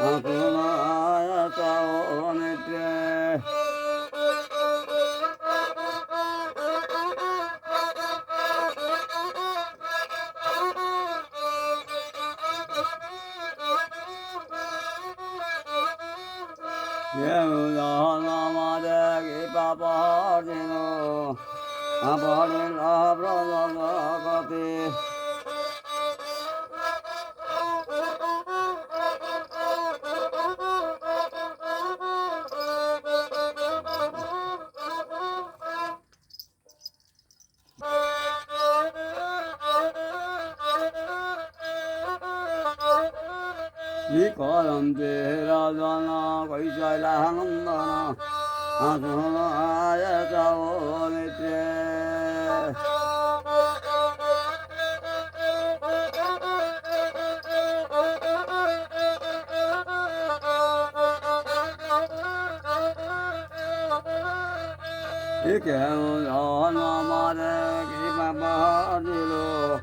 아그마야 따오네트레 예우나나마데기 빠빠지노 아버린 아브라나나가티 이거람데라잖아 거이살랑한다나 아수나야 자오네트레 이케우나나마데기 빠빠지노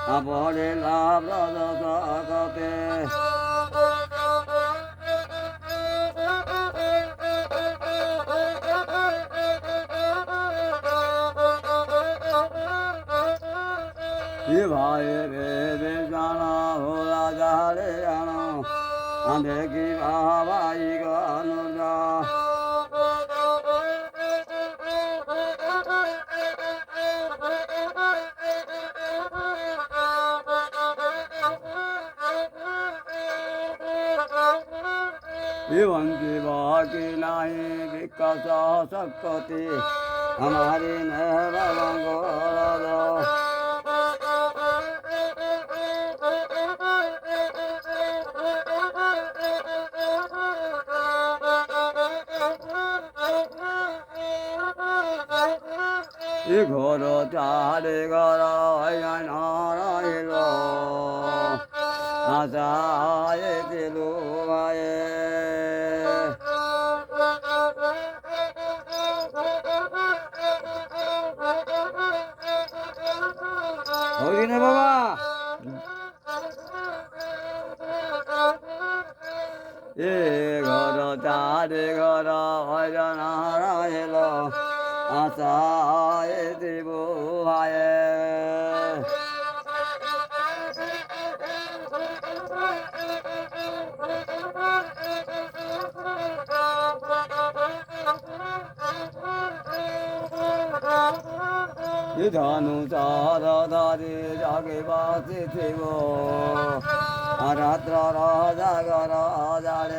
아버린 아브라나나가티 이바에 베베자나 호라자레야노 안데기 바바 이가 노자 이원지 바기나이 비카사 사커티 아마리 네바방고라도 이거로 자리가라 아야나라일로 아자의 지루하에 어디네 봐봐 이거로 자리가라 아야나라일로 아사의 지부하에 이단우 자라다리 자기바시티고 아라트라라 자가라 자레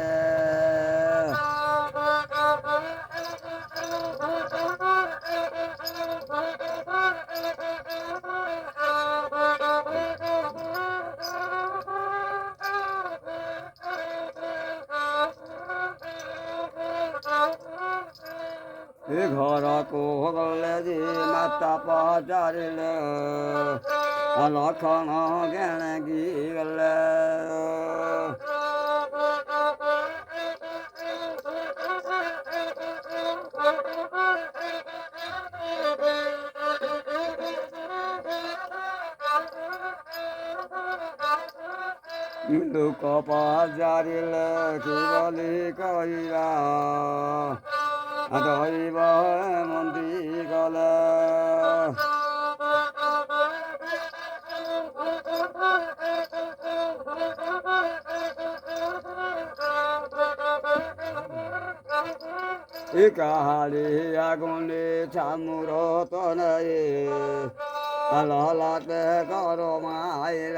이거라고 걸레지 맞다 빠자리래 알라카나 게네기 걸레 일루까 빠자리래 기발리 거이라 아더이바 먼디가라 이카리야군리 참으로 떠나이 알라라테 가로마이레